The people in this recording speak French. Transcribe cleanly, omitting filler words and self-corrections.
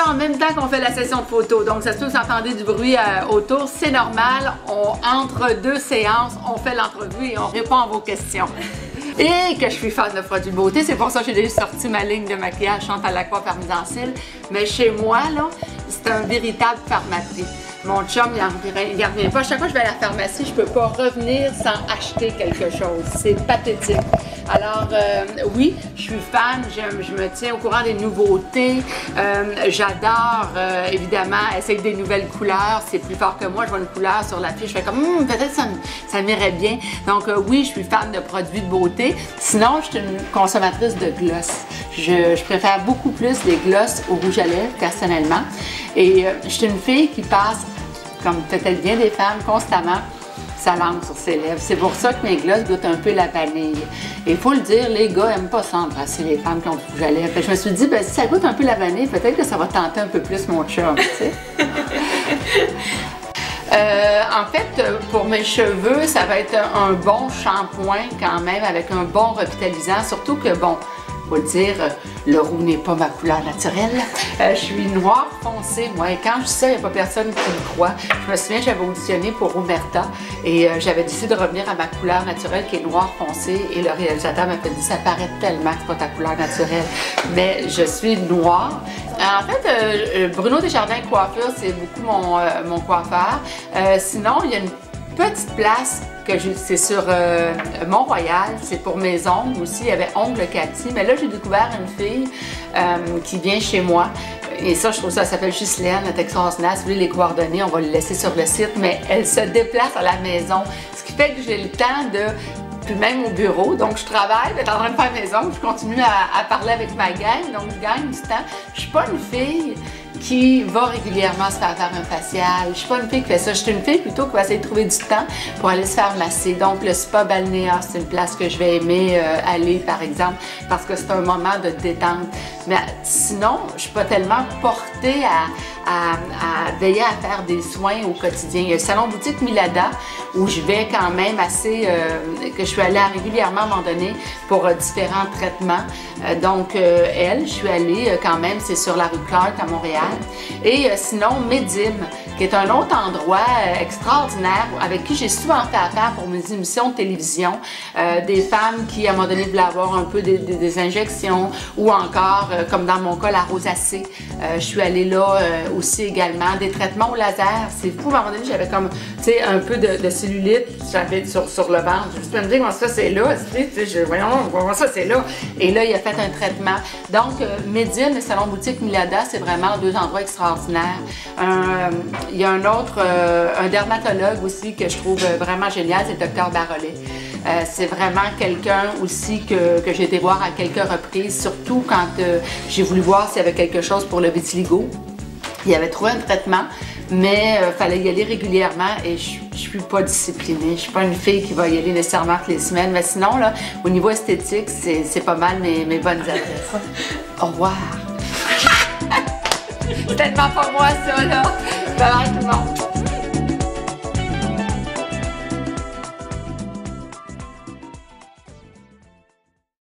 En même temps qu'on fait la session de photo, donc ça se peut que vous entendez du bruit autour, c'est normal, entre deux séances, on fait l'entrevue et on répond à vos questions. Et que je suis fan de produits de beauté, c'est pour ça que j'ai déjà sorti ma ligne de maquillage Chantal Lacroix par mise en cils, mais chez moi, là, c'est un véritable pharmacie. Mon chum, il en revient pas. Chaque fois que je vais à la pharmacie, je peux pas revenir sans acheter quelque chose. C'est pathétique. Alors, oui, je suis fan, je me tiens au courant des nouveautés. J'adore, évidemment, essayer des nouvelles couleurs. C'est plus fort que moi. Je vois une couleur sur l'affiche, je fais comme, peut-être ça m'irait bien. Donc, oui, je suis fan de produits de beauté. Sinon, je suis une consommatrice de gloss. Je préfère beaucoup plus les gloss au rouge à lèvres, personnellement. Et je suis une fille qui passe, comme peut-être bien des femmes, constamment sa langue sur ses lèvres. C'est pour ça que mes gloss goûtent un peu la vanille. Et il faut le dire, les gars n'aiment pas ça embrasser les femmes qui ont du rouge à lèvres. Je me suis dit, ben, si ça goûte un peu la vanille, peut-être que ça va tenter un peu plus mon chum, tu sais. En fait, pour mes cheveux, ça va être un bon shampoing quand même, avec un bon revitalisant, surtout que, bon, faut le dire, le roux n'est pas ma couleur naturelle. Je suis noire foncée, moi, et quand je dis ça, il n'y a pas personne qui me croit. Je me souviens, j'avais auditionné pour Omerta et j'avais décidé de revenir à ma couleur naturelle qui est noire foncée et le réalisateur m'a dit, ça paraît tellement que c'est pas ta couleur naturelle, mais je suis noire. En fait, Bruno Desjardins Coiffure, c'est beaucoup mon coiffeur. Sinon, il y a une petite place que c'est sur Mont-Royal, c'est pour mes ongles aussi, il y avait Ongles Cathy, mais là j'ai découvert une fille qui vient chez moi et ça je trouve ça, elle s'appelle Ghislaine, elle est extraordinaire. Si vous voulez les coordonnées, on va les laisser sur le site, mais elle se déplace à la maison, ce qui fait que j'ai le temps de, puis même au bureau, donc je travaille, je suis en train de faire mes ongles, je continue à parler avec ma gang, donc je gagne du temps. Je suis pas une fille qui va régulièrement se faire un facial. Je suis pas une fille qui fait ça. Je suis une fille plutôt qui va essayer de trouver du temps pour aller se faire masser. Donc le spa balnéaire, c'est une place que je vais aimer aller, par exemple, parce que c'est un moment de détente. Mais sinon, je suis pas tellement portée à veiller à faire des soins au quotidien. Il y a le salon boutique Milada où je vais quand même assez, que je suis allée régulièrement à un moment donné pour différents traitements. Donc je suis allée quand même, c'est sur la rue Clark à Montréal. Et sinon, Médim, qui est un autre endroit extraordinaire avec qui j'ai souvent fait affaire pour mes émissions de télévision. Des femmes qui, à un moment donné, voulaient avoir un peu des injections ou encore, comme dans mon cas, la rosacée. Je suis allée là aussi également. Des traitements au laser, c'est fou. À un moment donné, j'avais comme, tu sais, un peu de cellulite j'avais sur le ventre. Je me suis dit, comment ça, c'est là? Voyons, comment ça, c'est là? Et là, il a fait un traitement. Donc, Médim et Salon Boutique Milada, c'est vraiment deux endroits extraordinaires. Il y a un autre, un dermatologue aussi que je trouve vraiment génial, c'est le Dr Barolet. C'est vraiment quelqu'un aussi que j'ai été voir à quelques reprises, surtout quand j'ai voulu voir s'il y avait quelque chose pour le vitiligo. Il avait trouvé un traitement, mais il fallait y aller régulièrement et je suis pas disciplinée. Je suis pas une fille qui va y aller nécessairement toutes les semaines, mais sinon, là, au niveau esthétique, c'est pas mal mes bonnes adresses. Au revoir! C'est tellement pas moi ça, là! Bye bye tout le monde!